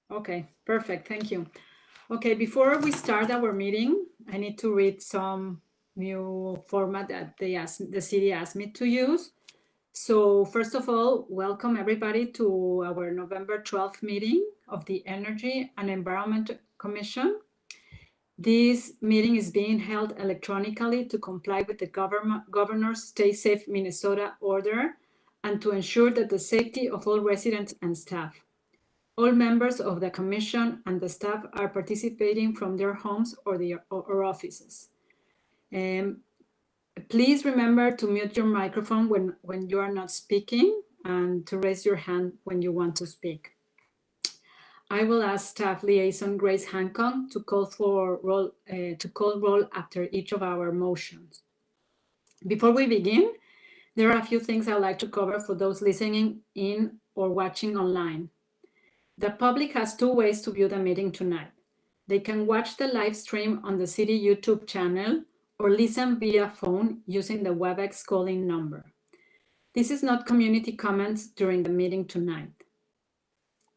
Okay, perfect. Thank you. Okay, before we start our meeting, I need to read some new format that the city asked me to use. So first of all, welcome everybody to our November 12th meeting of the Energy and Environment Commission. This meeting is being held electronically to comply with the Governor's Stay Safe Minnesota order and to ensure that the safety of all residents and staff. All members of the commission and the staff are participating from their homes or offices. Please remember to mute your microphone when you are not speaking and to raise your hand when you want to speak. I will ask Staff Liaison Grace Hancock to call roll after each of our motions. Before we begin, there are a few things I'd like to cover for those listening in or watching online. The public has two ways to view the meeting tonight. They can watch the live stream on the city YouTube channel or listen via phone using the WebEx calling number. This is not community comments during the meeting tonight.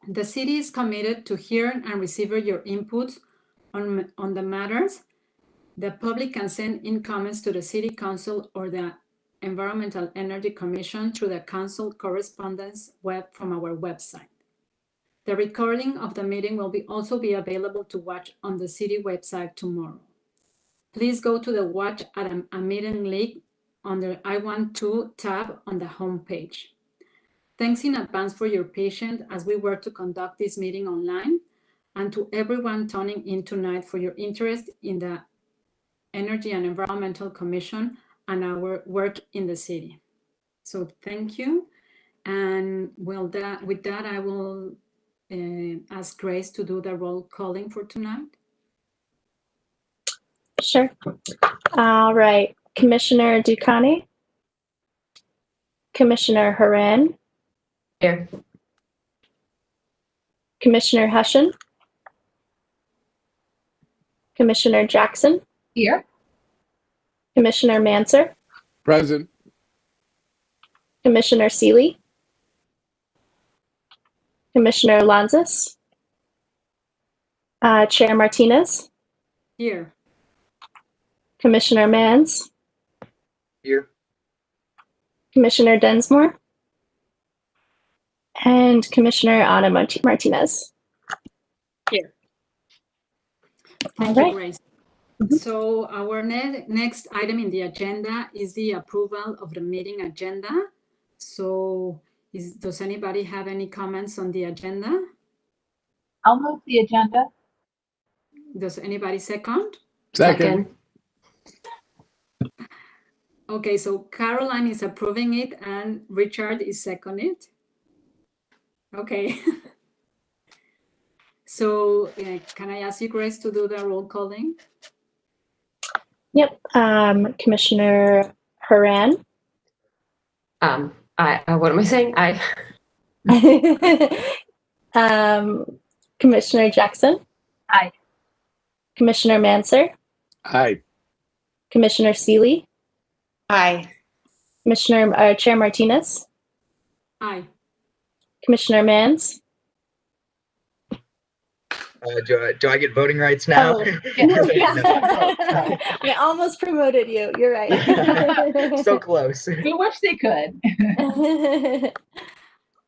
The city is committed to hearing and receiving your inputs on the matters. The public can send in comments to the City Council or the Environmental Energy Commission through the Council correspondence web from our website. The recording of the meeting will also be available to watch on the city website tomorrow. Please go to the Watch at a Meeting link on the I Want To tab on the home page. Thanks in advance for your patience as we work to conduct this meeting online, and to everyone tuning in tonight for your interest in the Energy and Environmental Commission and our work in the city. So thank you. And with that, I will ask Grace to do the roll calling for tonight. Sure. All right. Commissioner Ducani. Commissioner Haran. Here. Commissioner Hushin. Commissioner Jackson. Here. Commissioner Manser. Present. Commissioner Seeley. Commissioner Lanzas. Chair Martinez. Here. Commissioner Mans. Here. Commissioner Densmore. And Commissioner Ana Martinez. Here. Thank All you, right. Grace. So our next item in the agenda is the approval of the meeting agenda. So does anybody have any comments on the agenda? I'll move the agenda. Does anybody second? Second. Okay, so Caroline is approving it and Richard is seconding it. Okay. So can I ask you, Grace, to do the roll calling? Yep. Commissioner Haran. What am I saying? Commissioner Jackson. Aye. Commissioner Manser. Aye. Commissioner Seeley. Aye. Commissioner Chair Martinez. Aye. Commissioner Mans. Do I get voting rights now? Oh, yeah. I almost promoted you. You're right. So close. We wish they could.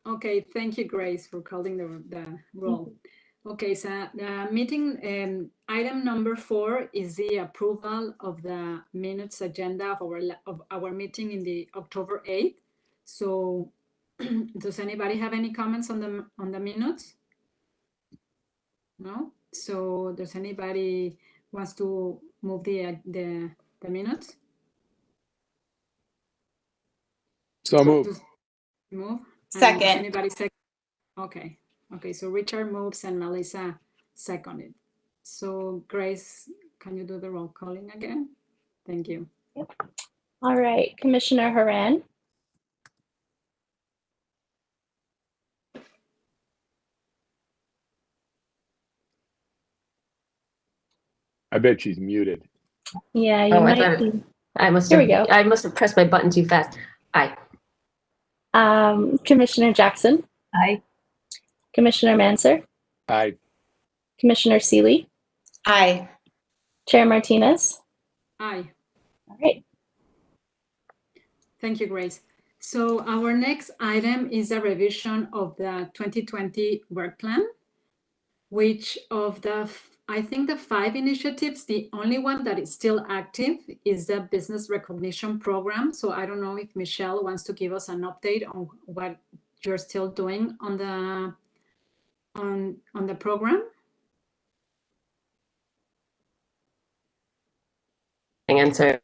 Okay, thank you, Grace, for calling the roll. Okay, so the meeting item number 4 is the approval of the minutes agenda of our meeting in the October 8th. So does anybody have any comments on the minutes? No? So does anybody wants to move the minutes? So move. Move? Second. Anybody second? Okay. Okay, so Richard moves and Melissa seconded. So Grace, can you do the roll calling again? Thank you. Yep. All right, Commissioner Haran. I bet she's muted. Yeah, you might be. I must Here have, we go. I must have pressed my button too fast. Aye. Commissioner Jackson. Aye. Commissioner Manser. Aye. Commissioner Seeley, Aye. Chair Martinez. Aye. All right. Thank you, Grace. So our next item is a revision of the 2020 work plan, which of the, I think the 5 initiatives, the only one that is still active is the business recognition program. So I don't know if Michelle wants to give us an update on what you're still doing on the program. Answer.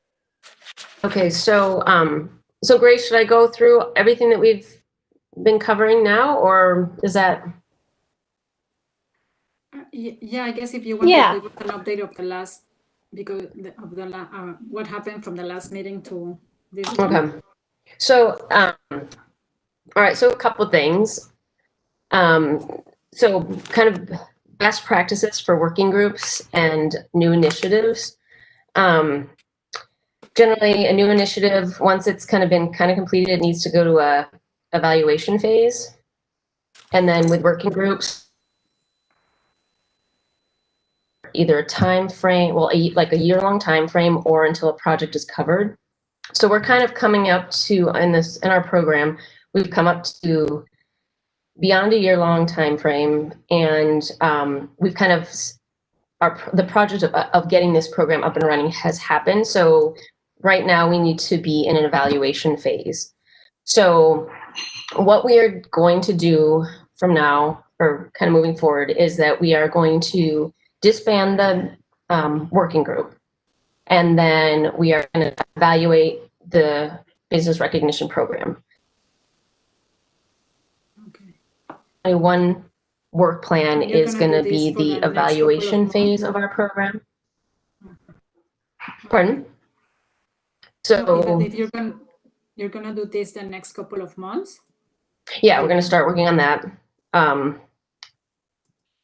Okay, so Grace, should I go through everything that we've been covering now, or is that? Yeah, I guess if you want to give us an update of the last, because of the what happened from the last meeting to this one. Okay. So, all right. So a couple things. So kind of best practices for working groups and new initiatives. Generally, a new initiative, once it's kind of been completed, it needs to go to a evaluation phase. And then with working groups, either a time frame, well, like a year-long time frame, or until a project is covered. So we're kind of coming up to, in our program, we've come up to beyond a year-long time frame, and we've kind of the project of getting this program up and running has happened. So right now we need to be in an evaluation phase. So what we are going to do from now, or kind of moving forward, is that we are going to disband the working group, and then we are going to evaluate the business recognition program. Okay. One work plan is going to be the evaluation phase of our program. Pardon? So if you're going to do this the next couple of months? Yeah, we're going to start working on that.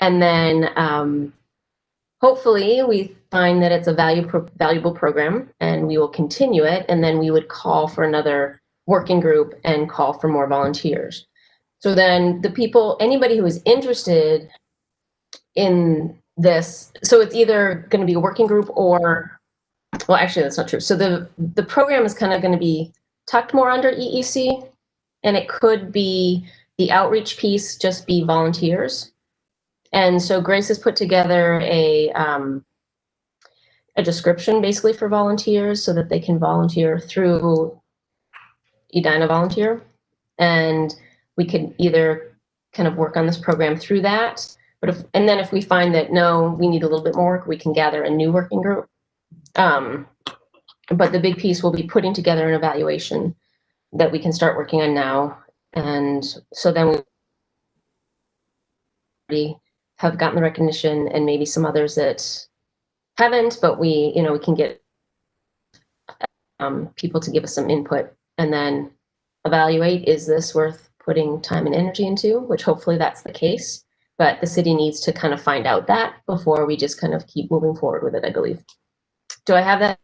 And then hopefully we find that it's a valuable program, and we will continue it. And then we would call for another working group and call for more volunteers. So then anybody who is interested in this, so it's either going to be a working group or, well, actually that's not true. So the program is kind of going to be tucked more under EEC, and it could be the outreach piece just be volunteers. And so Grace has put together a description basically for volunteers so that they can volunteer through Edina Volunteer. And we can either kind of work on this program through that, and then if we find that, no, we need a little bit more work, we can gather a new working group. But the big piece will be putting together an evaluation that we can start working on now. And so then we have gotten the recognition, and maybe some others that haven't, but we can get people to give us some input, and then evaluate, is this worth putting time and energy into, which hopefully that's the case. But the city needs to kind of find out that before we just kind of keep moving forward with it, I believe. Do I have that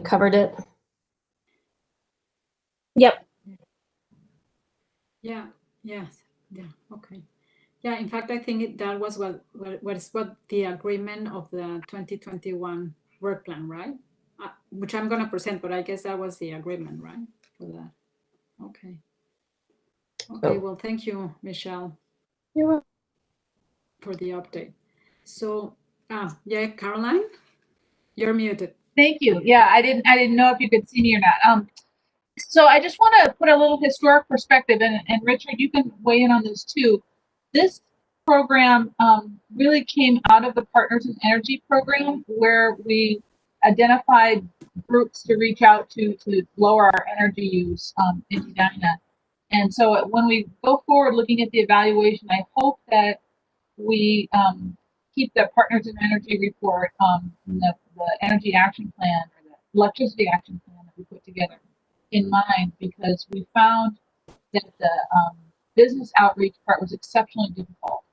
covered it? Yep. Yeah. Yes. Yeah. Okay. Yeah. In fact, I think that was what the agreement of the 2021 work plan, right? Which I'm going to present, but I guess that was the agreement, right? For that. Okay. Okay. Well, thank you, Michelle. You're welcome. For the update. So, yeah, Caroline, you're muted. Thank you. Yeah, I didn't know if you could see me or not. So I just want to put a little historic perspective, and Richard, you can weigh in on this too. This program really came out of the Partners in Energy program, where we identified groups to reach out to lower our energy use in Edina. And so when we go forward looking at the evaluation, I hope that we keep the Partners in Energy report, the energy action plan, or the electricity action plan that we put together in mind, because we found that the business outreach part was exceptionally difficult.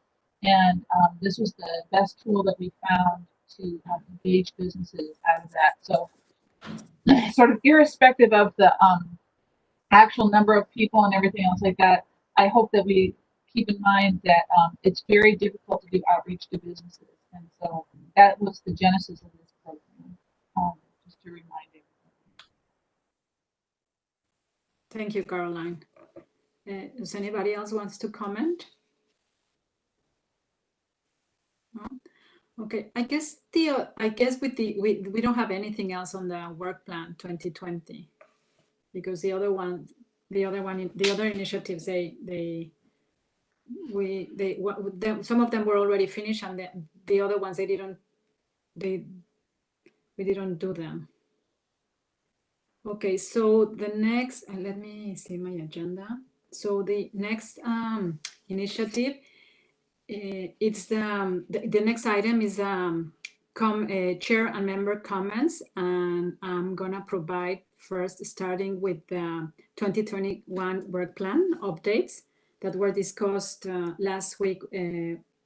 And this was the best tool that we found to engage businesses out of that. So sort of irrespective of the actual number of people and everything else like that, I hope that we keep in mind that it's very difficult to do outreach to businesses. And so that was the genesis of this program, just to remind everybody. Thank you, Caroline. Does anybody else wants to comment? No? Okay, I guess with we don't have anything else on the work plan 2020, because the other initiatives some of them were already finished, and the other ones we didn't do them. Okay, so the next, let me see my agenda. So the next initiative, it's the next item is chair and member comments, and I'm gonna provide first, starting with the 2021 work plan updates that were discussed last week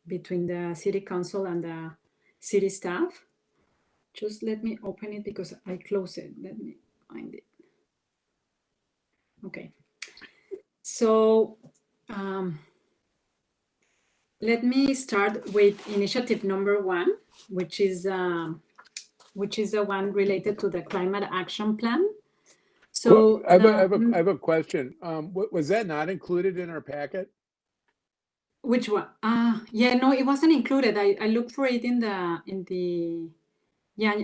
between the city council and the city staff. Just let me open it because I closed it. Let me find it. Okay, so let me start with initiative number 1, which is the one related to the climate action plan. So I have a question. Was that not included in our packet? Which one? Yeah, no, it wasn't included. I looked for it in the yeah,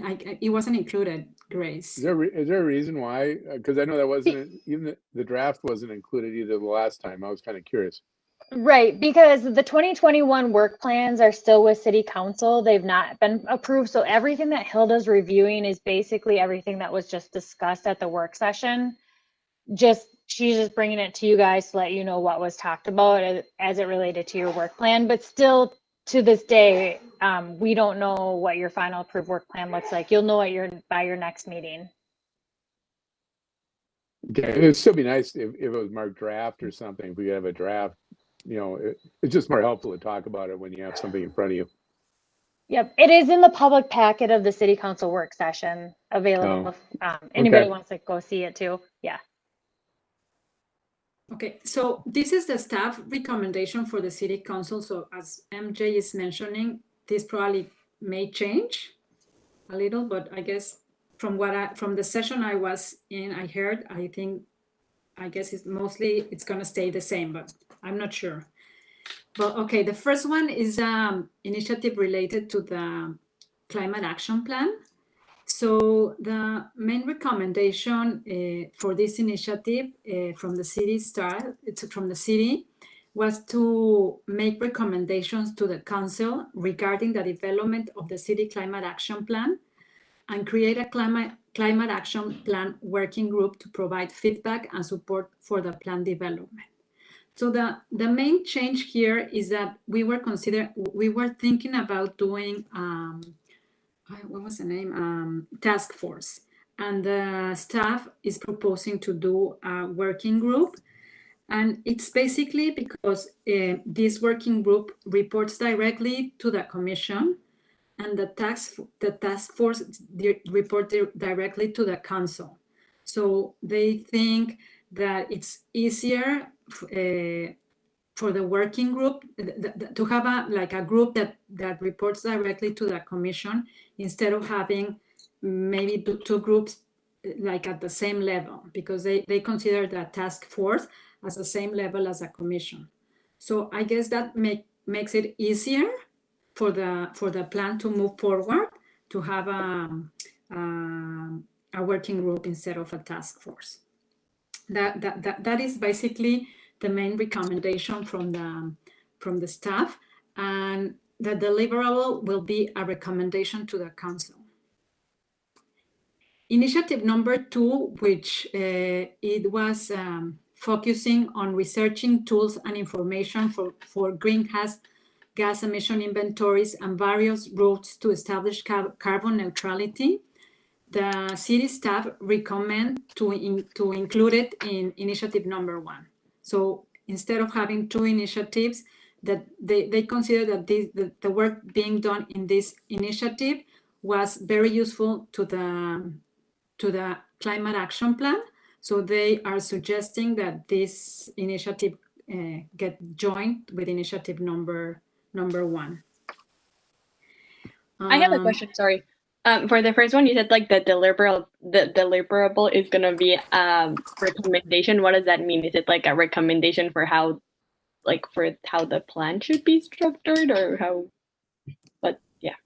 it wasn't included, Grace. Is there a reason why? Because I know that wasn't even the draft wasn't included either the last time. I was kind of curious. Right, because the 2021 work plans are still with City Council. They've not been approved. So everything that Hilda's reviewing is basically everything that was just discussed at the work session. She's just bringing it to you guys to let you know what was talked about as it related to your work plan. But still, to this day, we don't know what your final approved work plan looks like. You'll know it by your next meeting. Okay, it'd still be nice if it was marked draft or something. If we could have a draft, you know, it's just more helpful to talk about it when you have something in front of you. Yep, it is in the public packet of the City Council work session available. If anybody wants to go see it too. Yeah. Okay, so this is the staff recommendation for the City Council. So as MJ is mentioning, this probably may change a little, but I guess from the session I was in, I guess it's gonna stay the same, but I'm not sure. But okay, the first one is initiative related to the climate action plan. So the main recommendation for this initiative from the city was to make recommendations to the council regarding the development of the city climate action plan and create a climate action plan working group to provide feedback and support for the plan development. So the main change here is that we were thinking about doing what was the name? Task force. And the staff is proposing to do a working group. And it's basically because this working group reports directly to the commission, and the task force report directly to the council. So they think that it's easier for the working group to have a group that reports directly to the commission, instead of having maybe two groups like at the same level, because they consider the task force as the same level as a commission. So I guess that makes it easier for the plan to move forward, to have a working group instead of a task force. That is basically the main recommendation from the staff, and the deliverable will be a recommendation to the council. Initiative number 2, which it was focusing on researching tools and information for greenhouse gas emission inventories and various routes to establish carbon neutrality. The city staff recommend to include it in initiative number 1. So instead of having 2 initiatives, that they consider that the work being done in this initiative was very useful to the climate action plan. So they are suggesting that this initiative get joined with initiative number 1. I have a question, sorry. For the first one, you said like the deliverable is gonna be recommendation. What does that mean? Is it like a recommendation for how the plan should be structured, or how? But yeah.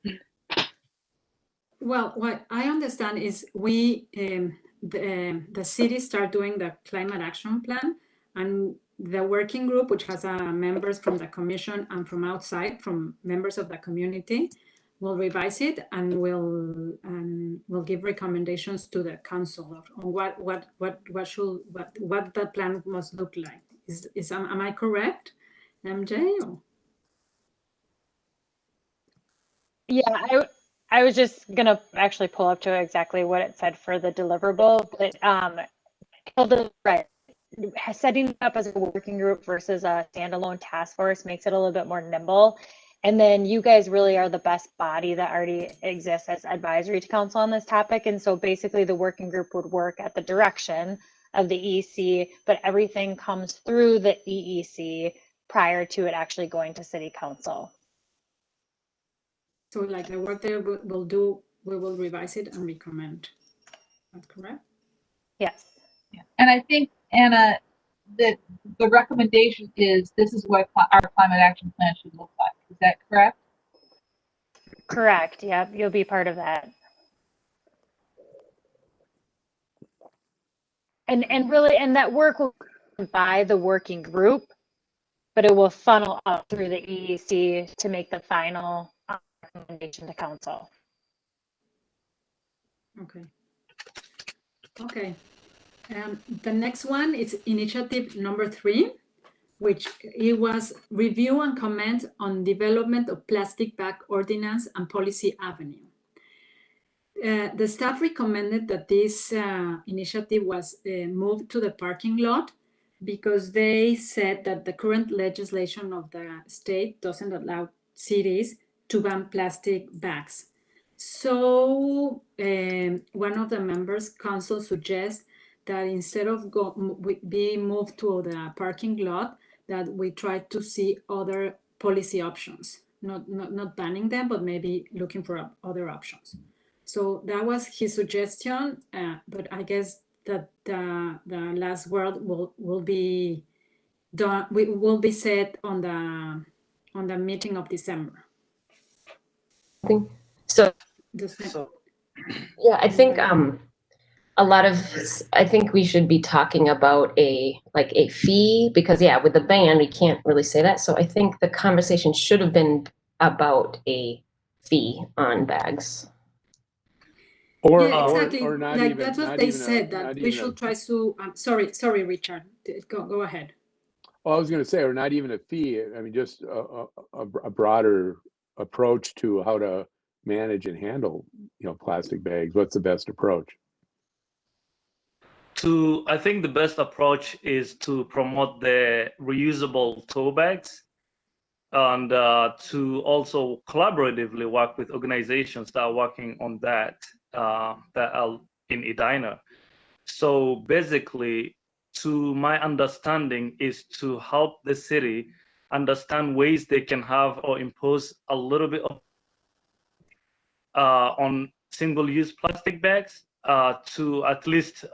Well, what I understand is we the city start doing the climate action plan, and the working group, which has members from the commission and from outside, from members of the community, will revise it and will give recommendations to the council on what the plan must look like. Am I correct, MJ? Or? Yeah, I was just gonna actually pull up to exactly what it said for the deliverable, but Hilda's right. Setting it up as a working group versus a standalone task force makes it a little bit more nimble. And then you guys really are the best body that already exists as advisory to council on this topic. And so basically the working group would work at the direction of the EEC, but everything comes through the EEC prior to it actually going to city council. So like the work there we will revise it and recommend. That's correct? Yes. Yeah. And I think, Anna, that the recommendation is this is what our climate action plan should look like. Is that correct? Correct. Yep. You'll be part of that. And really, and that work will be by the working group, but it will funnel up through the EEC to make the final recommendation to council. Okay. Okay. The next one is initiative number 3, which it was review and comment on development of plastic bag ordinance and policy avenue. The staff recommended that this initiative was moved to the parking lot because they said that the current legislation of the state doesn't allow cities to ban plastic bags. So one of the members council suggests that instead of being moved to the parking lot, that we try to see other policy options, not banning them, but maybe looking for other options. So that was his suggestion, but I guess that the last word will be done. Will be said on the meeting of December. So yeah, I think I think we should be talking about a fee, because yeah, with the ban we can't really say that. So I think the conversation should have been about a fee on bags. Or, yeah, exactly. or not like even, that's what they said, that we should try to. Sorry, Richard. Go ahead. Well, I was going to say, or not even a fee. I mean, just a broader approach to how to manage and handle, plastic bags. What's the best approach? I think the best approach is to promote the reusable tote bags, and to also collaboratively work with organizations that are working on that are in Edina. So basically, to my understanding, is to help the city understand ways they can have or impose a little bit of on single-use plastic bags to at least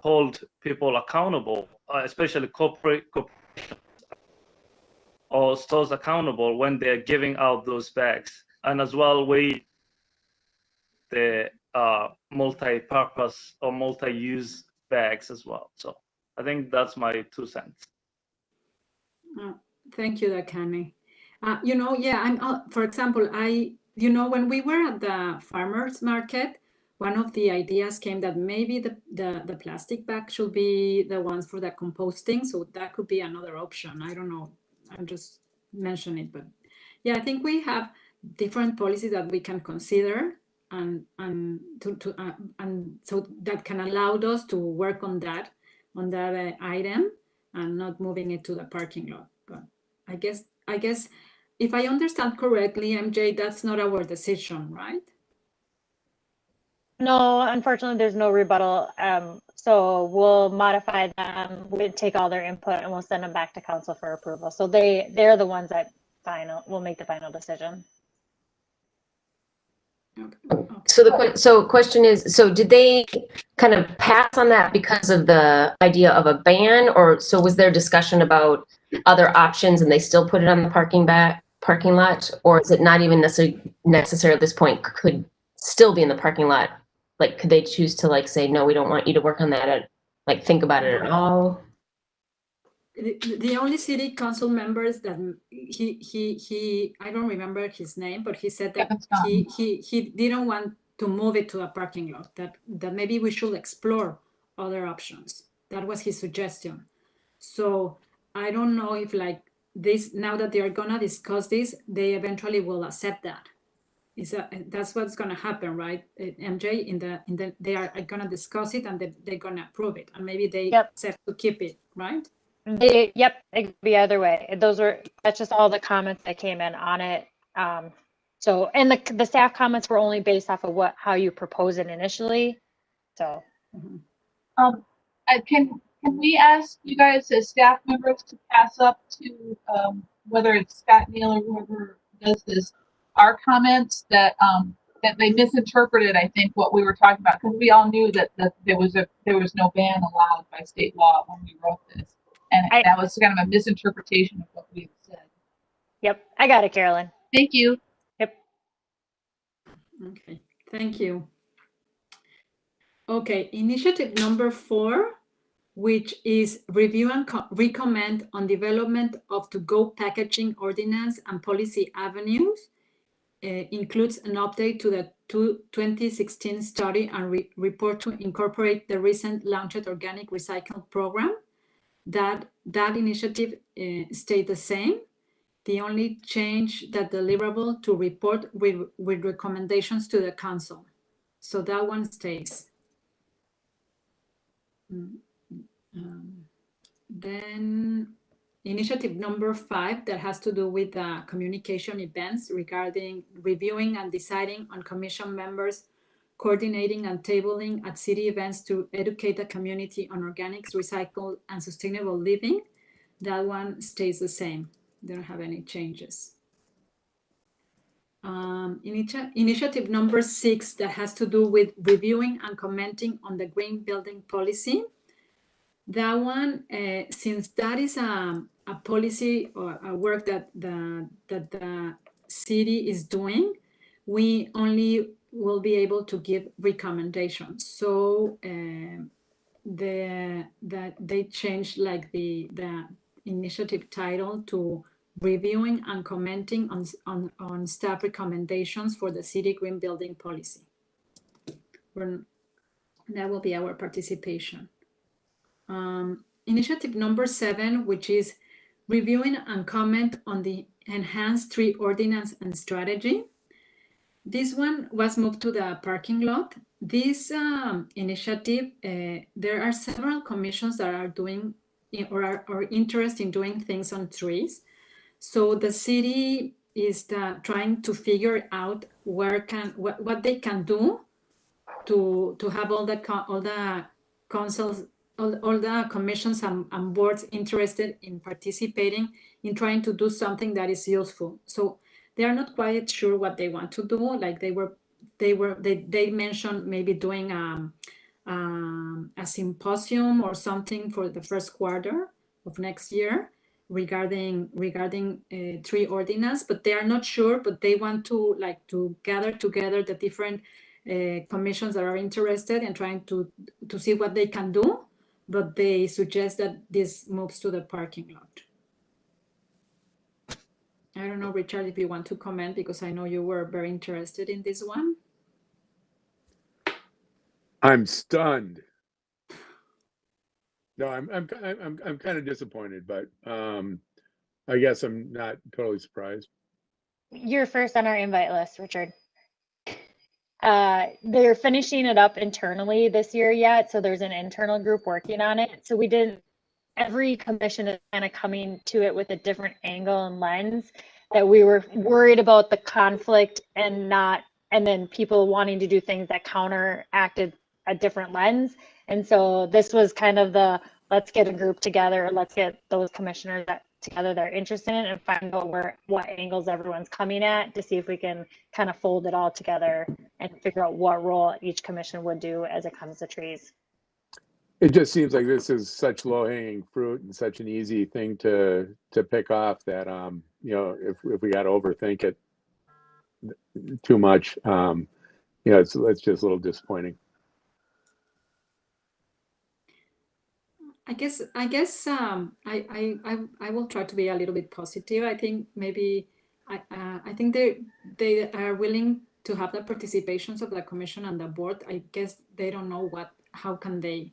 hold people accountable, especially corporations or stores accountable when they're giving out those bags, and as well weigh the multi-purpose or multi-use bags as well. So I think that's my 2 cents. Thank you, Dakani. Yeah, for example, when we were at the farmers market, one of the ideas came that maybe the plastic bag should be the ones for the composting. So that could be another option. I don't know. I'm just mentioning it, but yeah, I think we have different policies that we can consider, and so that can allow us to work on that item and not moving it to the parking lot. But I guess if I understand correctly, MJ, that's not our decision, right? No, unfortunately, there's no rebuttal. So we'll modify them, we'll take all their input and we'll send them back to council for approval. So they're the ones that will make the final decision. So question is, so did they kind of pass on that because of the idea of a ban, or so was there discussion about other options and they still put it on the parking lot, or is it not even necessary at this point, could still be in the parking lot? Like, could they choose to like say, no, we don't want you to work on that, like think about it at all? The only city council members that he I don't remember his name, but he said that he didn't want to move it to a parking lot, that maybe we should explore other options. That was his suggestion. So I don't know if like this, now that they are gonna discuss this, they eventually will accept that. That's what's gonna happen, right, MJ? In the they are gonna discuss it and they're gonna approve it, and maybe they accept to keep it, right? Yep, it could be either way. That's just all the comments that came in on it. So, and the staff comments were only based off of how you propose it initially. So, can we ask you guys as staff members to pass up to whether it's Scott Neal or whoever does this, our comments that they misinterpreted, I think, what we were talking about, because we all knew that there was no ban allowed by state law when we wrote this, and that was kind of a misinterpretation of what we said. Yep, I got it, Carolyn. Thank you. Yep. Okay, thank you. Okay, initiative number 4, which is review and recommend on development of to-go packaging ordinance and policy avenues, includes an update to the 2016 study and report to incorporate the recent launched organic recycling program. That initiative stayed the same. The only change that deliverable to report with recommendations to the council. So that one stays. Then initiative number 5 that has to do with communication events regarding reviewing and deciding on commission members, coordinating and tabling at city events to educate the community on organics, recycled, and sustainable living. That one stays the same. They don't have any changes. Initiative number 6 that has to do with reviewing and commenting on the green building policy. That one, since that is a policy or a work that the city is doing, we only will be able to give recommendations. So they changed like the initiative title to reviewing and commenting on staff recommendations for the city green building policy. That will be our participation. Initiative number 7, which is reviewing and comment on the enhanced tree ordinance and strategy. This one was moved to the parking lot. This initiative, there are several commissions that are doing or are interested in doing things on trees. So the city is trying to figure out what they can do to have all the councils, all the commissions and boards interested in participating in trying to do something that is useful. So they are not quite sure what they want to do. Like they mentioned maybe doing a symposium or something for the first quarter of next year regarding tree ordinance, but they are not sure. But they want to gather together the different commissions that are interested in trying to see what they can do. But they suggest that this moves to the parking lot. I don't know, Richard, if you want to comment, because I know you were very interested in this one. I'm stunned. No, I'm kind of disappointed, but I guess I'm not totally surprised. You're first on our invite list, Richard. They're finishing it up internally this year yet, so there's an internal group working on it. So every commission is kind of coming to it with a different angle and lens, that we were worried about the conflict and then people wanting to do things that counteracted a different lens. And so this was kind of the, let's get a group together, let's get those commissioners together that are interested in it and find out what angles everyone's coming at to see if we can kind of fold it all together and figure out what role each commission would do as it comes to trees. It just seems like this is such low-hanging fruit and such an easy thing to pick off that you know, if we got to overthink it too much, you know, it's just a little disappointing. I guess I will try to be a little bit positive. I think maybe I think they are willing to have the participations of the commission and the board. I guess they don't know how can they,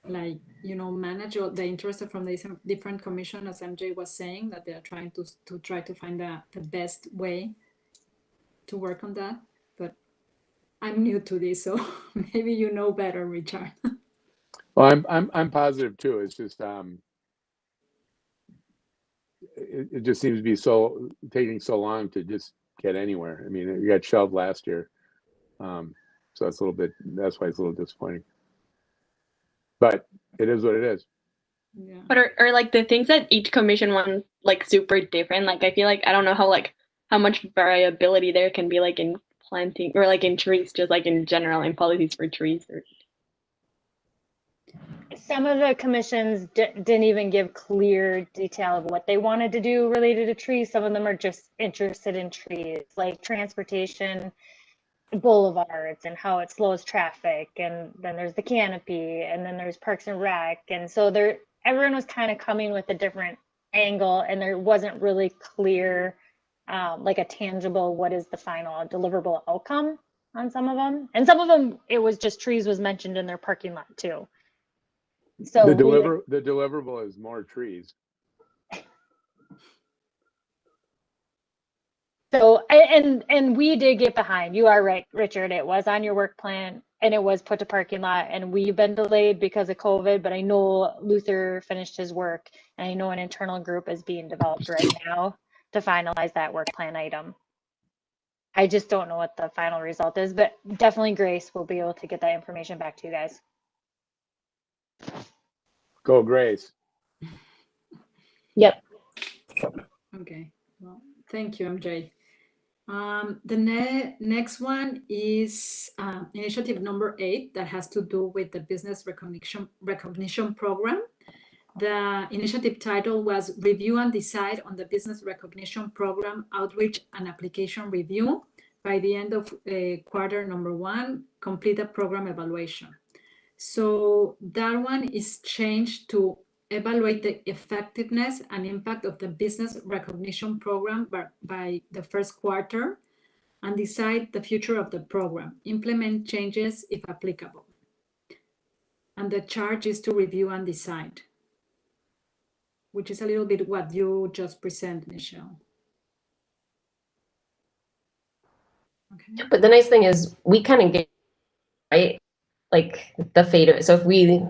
like, you know, manage the interest from the different commission, as MJ was saying, that they are trying to try to find the best way to work on that. But I'm new to this, so maybe you know better, Richard. Well, I'm positive too. It's just it just seems to be taking so long to just get anywhere. I mean, it got shelved last year, so that's why it's a little disappointing. But it is what it is. Yeah. But are like the things that each commission wants like super different? Like I feel like I don't know how much variability there can be, like in planting or like in trees, just like in general in policies for trees. Some of the commissions didn't even give clear detail of what they wanted to do related to trees. Some of them are just interested in trees, like transportation, boulevards, and how it slows traffic. And then there's the canopy, and then there's Parks and Rec. And so everyone was kind of coming with a different angle, and there wasn't really clear, like a tangible, what is the final deliverable outcome on some of them. And some of them, it was just trees was mentioned in their parking lot too. So the deliverable is more trees. So, and we did get behind. You are right, Richard. It was on your work plan and it was put to parking lot, and we've been delayed because of COVID, but I know Luther finished his work and I know an internal group is being developed right now to finalize that work plan item. I just don't know what the final result is, but definitely Grace will be able to get that information back to you guys. Go, Grace. Yep. Okay. Well, thank you, MJ. The next one is initiative number 8 that has to do with the business recognition program. The initiative title was Review and Decide on the Business Recognition Program Outreach and Application Review. By the end of quarter number 1, complete a program evaluation. So that one is changed to evaluate the effectiveness and impact of the business recognition program by the first quarter and decide the future of the program, implement changes if applicable. And the charge is to review and decide, which is a little bit what you just presented, Michelle. Okay. But the nice thing is we kind of get, right, like the fate of it. So if we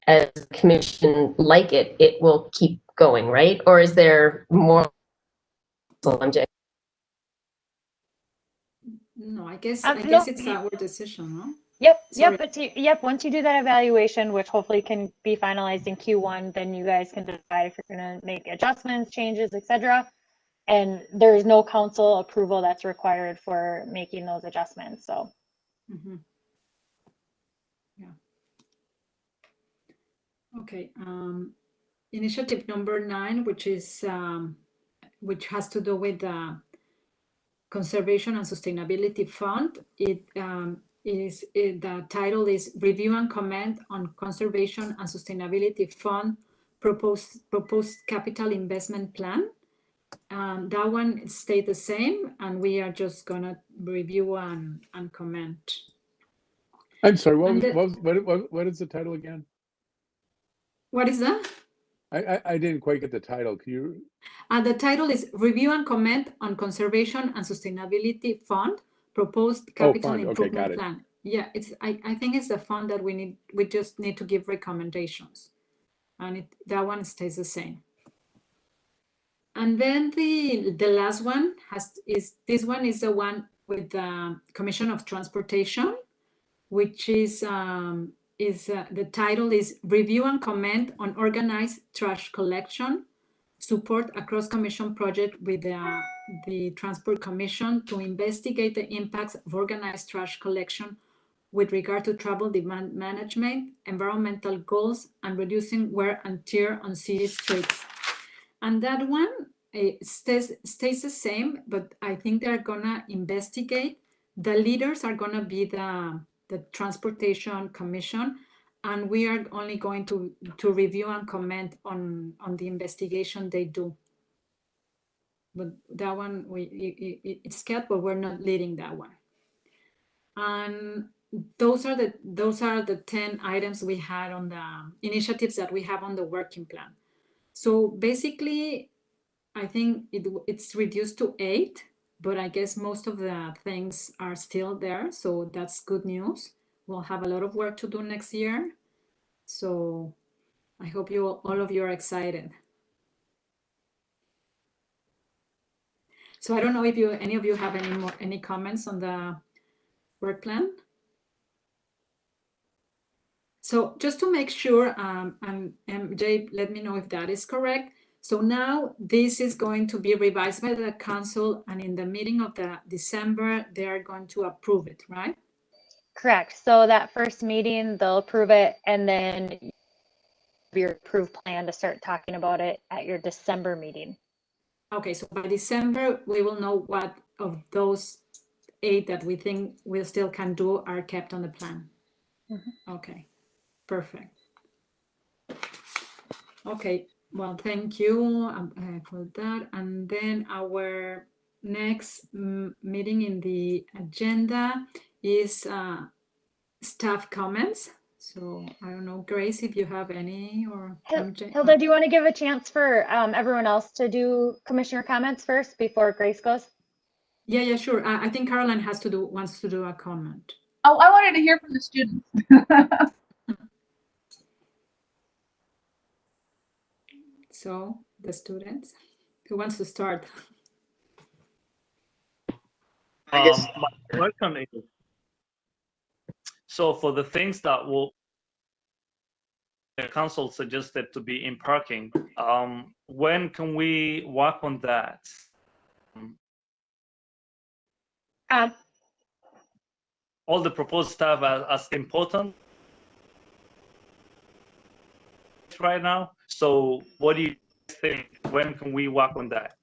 as a commission like it, it will keep going, right? Or is there more? No, I guess No. it's our decision, no? Yep. Once you do that evaluation, which hopefully can be finalized in Q1, then you guys can decide if you're going to make adjustments, changes, etc. And there's no council approval that's required for making those adjustments. So. Mm-hmm. Yeah. Okay. Initiative number 9, which has to do with the Conservation and Sustainability Fund. The title is Review and Comment on Conservation and Sustainability Fund proposed capital investment plan. That one stayed the same, and we are just gonna review and comment. I'm sorry. What is the title again? What is that? I didn't quite get the title. Can you? The title is Review and Comment on Conservation and Sustainability Fund Proposed Capital Improvement Plan. Yeah, I think it's the fund that we just need to give recommendations, and that one stays the same. And then the last one is the one with the Commission of Transportation, which is is the title is Review and Comment on Organized Trash Collection, Support a Cross-Commission Project with the Transport Commission to investigate the impacts of organized trash collection with regard to travel demand management, environmental goals, and reducing wear and tear on city streets. And that one stays the same, but I think they're gonna investigate. The leaders are gonna be the Transportation Commission, and we are only going to review and comment on the investigation they do. But that one, it's kept, but we're not leading that one. And those are the 10 items we had on the initiatives that we have on the working plan. So basically, I think it's reduced to 8, but I guess most of the things are still there. So that's good news. We'll have a lot of work to do next year. So I hope all of you are excited. So I don't know if any of you have any comments on the work plan. So just to make sure, and MJ, let me know if that is correct. So now this is going to be revised by the council, and in the meeting of the December, they are going to approve it, right? Correct. So that first meeting, they'll approve it, and then your approved plan to start talking about it at your December meeting. Okay, so by December, we will know what of those 8 that we think we still can do are kept on the plan. Mm-hmm. Okay, perfect. Okay, well, thank you for that. And then our next meeting in the agenda is staff comments. So I don't know, Grace, if you have any, or MJ. Hilda, do you want to give a chance for everyone else to do commissioner comments first before Grace goes? Yeah, sure. I think Caroline wants to do a comment. Oh, I wanted to hear from the students. So the students, who wants to start? My question is, so for the things that the council suggested to be in parking, when can we work on that? All the proposed stuff as important right now. So what do you think? When can we work on that?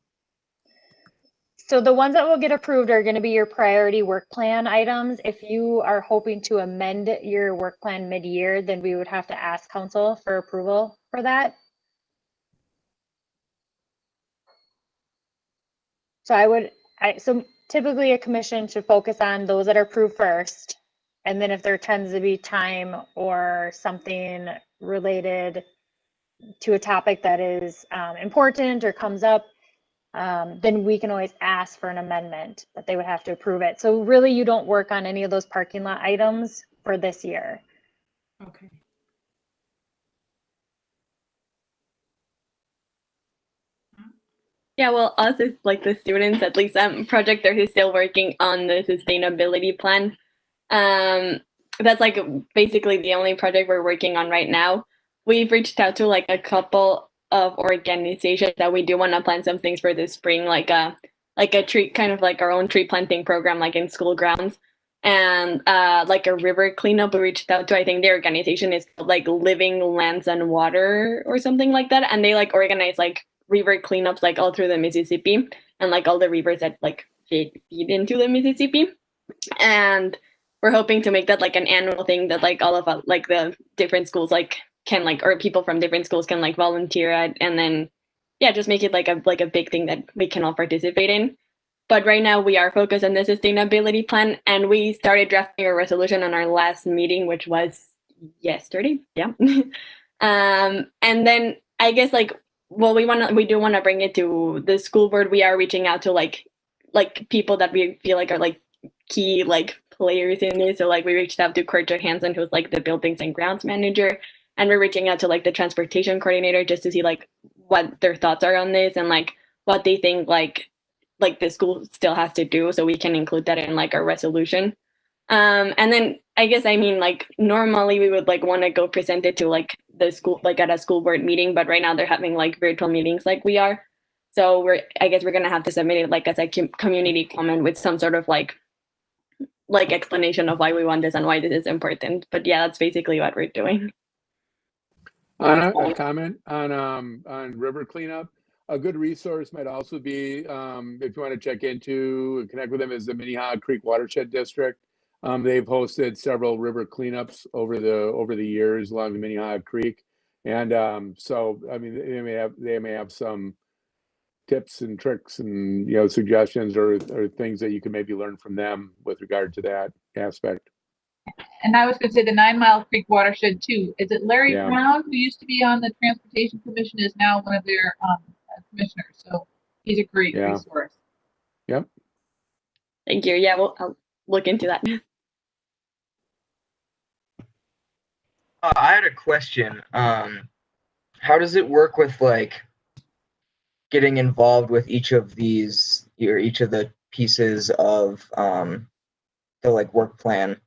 So the ones that will get approved are going to be your priority work plan items. If you are hoping to amend your work plan mid-year, then we would have to ask council for approval for that. So so typically a commission should focus on those that are approved first. And then if there tends to be time or something related to a topic that is important or comes up, then we can always ask for an amendment, but they would have to approve it. So really you don't work on any of those parking lot items for this year. Okay. Yeah, well, us as like the students, at least Project Earth is still working on the sustainability plan. That's like basically the only project we're working on right now. We've reached out to like a couple of organizations that we do want to plan some things for this spring, like a tree, kind of like our own tree planting program, like in school grounds, and like a river cleanup. We reached out to, I think the organization is like Living Lands and Water or something like that, and they like organize like river cleanups like all through the Mississippi and like all the rivers that like feed into the Mississippi. And we're hoping to make that like an annual thing that like all of us, like the different schools like can like, or people from different schools can like volunteer at, and then yeah, just make it like a big thing that we can all participate in. But right now we are focused on the sustainability plan, and we started drafting a resolution on our last meeting, which was yesterday. Yeah. And then I guess like, well, we do want to bring it to the school board. We are reaching out to like people that we feel like are like key like players in this. So like we reached out to Kurt Johansson, who's like the buildings and grounds manager, and we're reaching out to like the transportation coordinator just to see like what their thoughts are on this and like what they think like the school still has to do, so we can include that in like our resolution. And then I guess I mean like normally we would like want to go present it to like the school, like at a school board meeting, but right now they're having like virtual meetings like we are. So I guess we're gonna have to submit it like as a community comment with some sort of like explanation of why we want this and why this is important. But yeah, that's basically what we're doing. A comment on river cleanup. A good resource might also be, if you want to check into and connect with them, is the Minnehaha Creek Watershed District. They've hosted several river cleanups over the years along the Minnehaha Creek, and so I mean they may have some tips and tricks and suggestions or things that you can maybe learn from them with regard to that aspect. And I was going to say the 9 Mile Creek Watershed too. Is it Larry Yeah. Brown, who used to be on the Transportation Commission, is now one of their commissioners? So he's a great resource. Yep. Thank you. Yeah, I'll look into that. I had a question. How does it work with like getting involved with each of these or each of the pieces of the like work plan?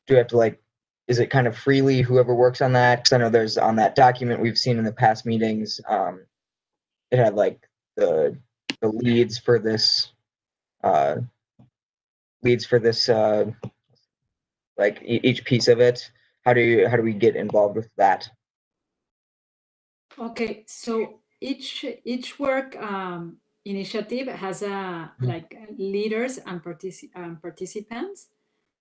Do you have to like, is it kind of freely whoever works on that? Because I know there's on that document we've seen in the past meetings, it had like the leads for this like each piece of it. How do we get involved with that? Okay, so each work initiative has a like leaders and participants.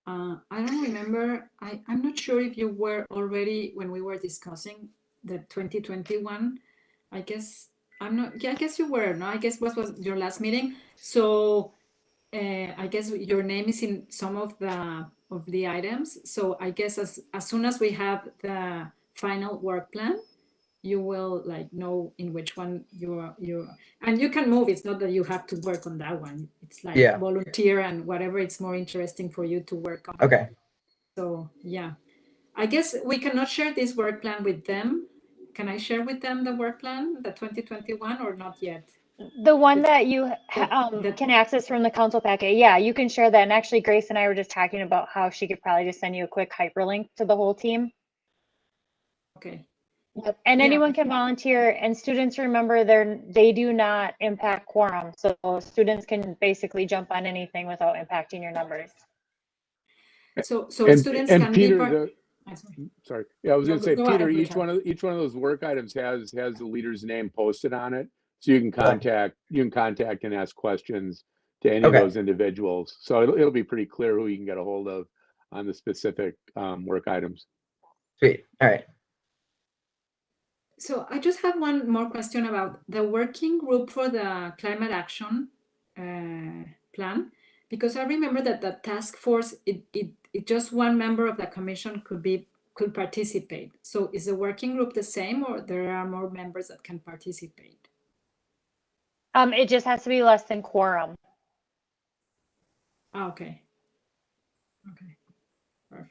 I don't remember. I'm not sure if you were already when we were discussing the 2021. I guess I'm not. Yeah, I guess you were. No, I guess what was your last meeting. So I guess your name is in some of the items. So I guess as soon as we have the final work plan, you will like know in which one you and you can move. It's not that you have to work on that one. It's like volunteer and whatever it's more interesting for you to work on. Okay. So yeah, I guess we cannot share this work plan with them. Can I share with them the work plan, the 2021, or not yet? The one that you can access from the council packet. Yeah, you can share that. And actually, Grace and I were just talking about how she could probably just send you a quick hyperlink to the whole team. Okay. Yep. And anyone can volunteer, and students, remember, they do not impact quorum. So students can basically jump on anything without impacting your numbers. So students can Peter, sorry. Yeah, I was going to say, Peter, ahead, each one of those work items has the leader's name posted on it, so you can contact and ask questions to any of those individuals. So it'll be pretty clear who you can get a hold of on the specific work items. Sweet. All right. So I just have one more question about the working group for the climate action plan, because I remember that the task force, it just one member of the commission could participate. So is the working group the same, or there are more members that can participate? It just has to be less than quorum. Oh, okay. Okay. Perfect.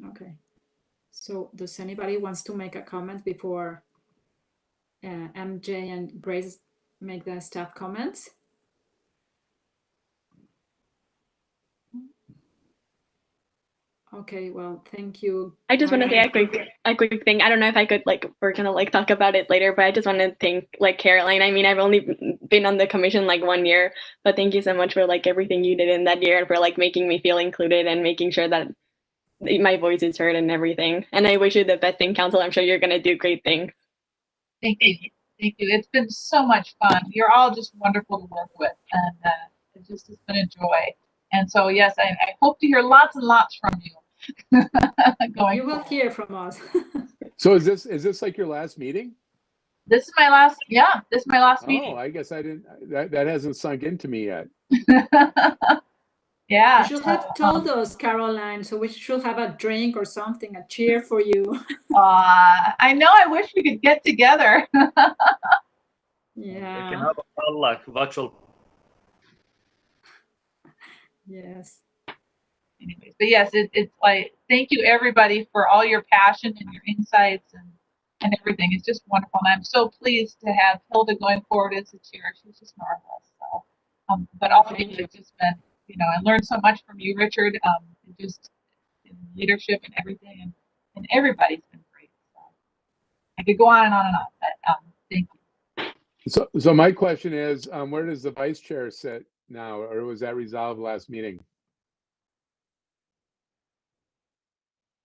Okay. So does anybody wants to make a comment before MJ and Grace make the staff comments? Okay, well, thank you. I just want to say a quick thing. I don't know if I could we're gonna talk about it later, but I just want to thank Caroline. I mean, I've only been on the commission 1 year, but thank you so much for everything you did in that year and for making me feel included and making sure that my voice is heard and everything. And I wish you the best in council. I'm sure you're gonna do great things. Thank you. Thank you. It's been so much fun. You're all just wonderful to work with, and it's been a joy. And so, yes, I hope to hear lots and lots from you. You will hear from us. So is this like your last meeting? This is my last. Yeah, this is my last meeting. Oh, I guess I didn't. That hasn't sunk into me yet. Yeah. You should have told us, Caroline, so we should have a drink or something, a cheer for you. I know. I wish we could get together. Yeah. We can have a virtual. Yes. Anyways, but yes, it's thank you everybody for all your passion and your insights and everything. It's just wonderful, and I'm so pleased to have Hilda going forward as the chair. She's just marvelous. So, but all of you have just been you know, I learned so much from you, Richard, just in leadership and everything, and everybody's been great. So I could go on and on and on, but thank you. So my question is, where does the vice chair sit now, or was that resolved last meeting?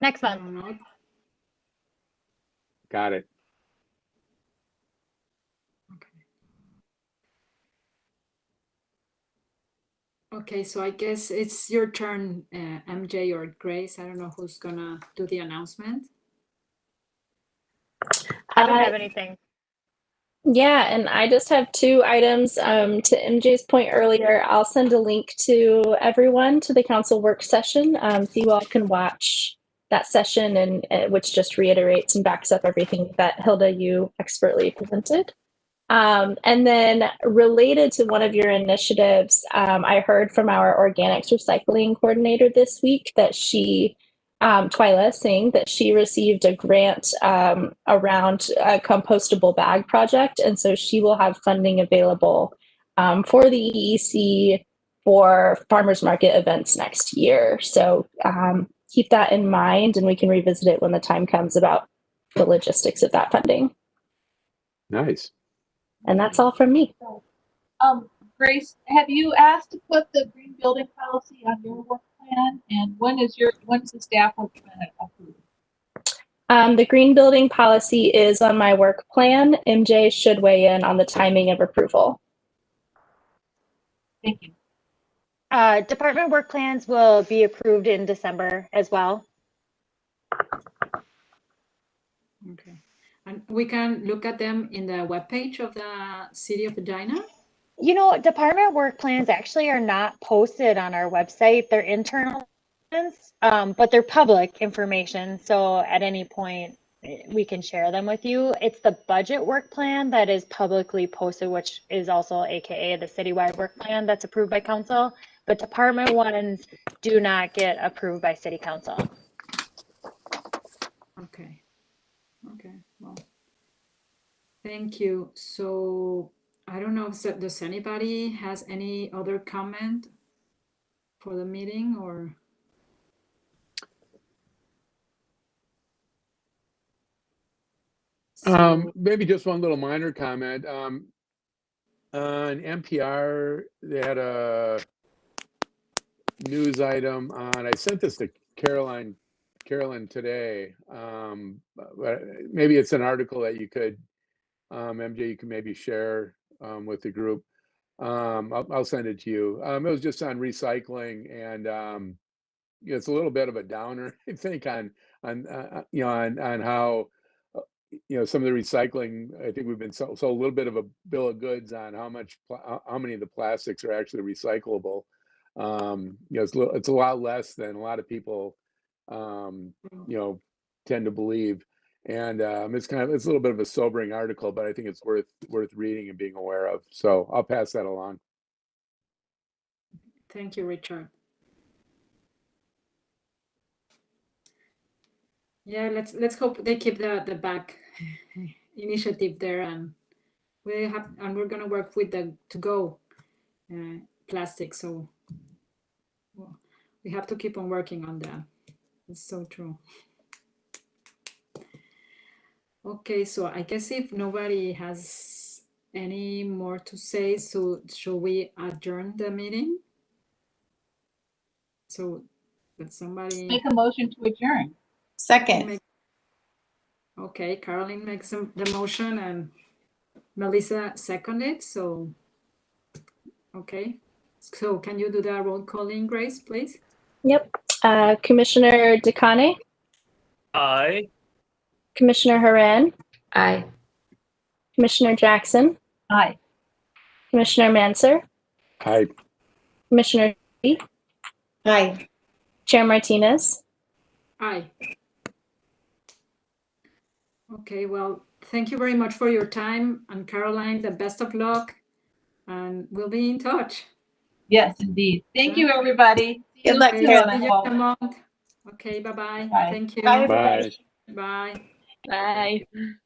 Next I month. don't know. Got it. Okay, so I guess it's your turn, MJ or Grace. I don't know who's gonna do the announcement. I don't have anything. Yeah, and I just have two items. To MJ's point earlier, I'll send a link to everyone to the council work session, so you all can watch that session, and which just reiterates and backs up everything that Hilda, you expertly presented. And then related to one of your initiatives, I heard from our organics recycling coordinator this week that she, Twyla, saying that she received a grant around a compostable bag project. And so she will have funding available for the EEC for farmers market events next year. So keep that in mind, and we can revisit it when the time comes about the logistics of that funding. Nice. And that's all from me. Grace, have you asked to put the green building policy on your work plan? And when's the staff work plan approved? The green building policy is on my work plan. MJ should weigh in on the timing of approval. Thank you. Department work plans will be approved in December as well. Okay, and we can look at them in the webpage of the City of Edina. You know, department work plans actually are not posted on our website. They're internal plans, but they're public information. So at any point, we can share them with you. It's the budget work plan that is publicly posted, which is also AKA the citywide work plan that's approved by council. But department ones do not get approved by city council. Okay. Okay. Well, thank you. So I don't know if does anybody has any other comment for the meeting or? Maybe just one little minor comment. On NPR, they had a news item on, I sent this to Carolyn today. But maybe it's an article that you could, MJ, you can maybe share with the group. I'll send it to you. It was just on recycling, and it's a little bit of a downer, I think, on how some of the recycling. I think we've been so a little bit of a bill of goods on how many of the plastics are actually recyclable. It's a lot less than a lot of people tend to believe, and it's a little bit of a sobering article, but I think it's worth reading and being aware of. So I'll pass that along. Thank you, Richard. Yeah, let's hope they keep the back initiative there, and we're gonna work with the to-go plastic. So we have to keep on working on that. It's so true. Okay, so I guess if nobody has any more to say, so shall we adjourn the meeting? So that somebody make a motion to adjourn. Second. Okay, Caroline makes the motion and Melissa seconded. So, okay. So can you do the roll calling, Grace, please? Yep. Commissioner DeCane? Aye. Commissioner Haran? Aye. Commissioner Jackson? Aye. Commissioner Manser? Aye. Commissioner G? Aye. Chair Martinez? Aye. Okay, well, thank you very much for your time. And Caroline, the best of luck. And we'll be in touch. Yes, indeed. Thank you, everybody. Good luck, Caroline. Okay, bye-bye. Bye. Thank you. Bye, Bye. everybody. Bye. Bye.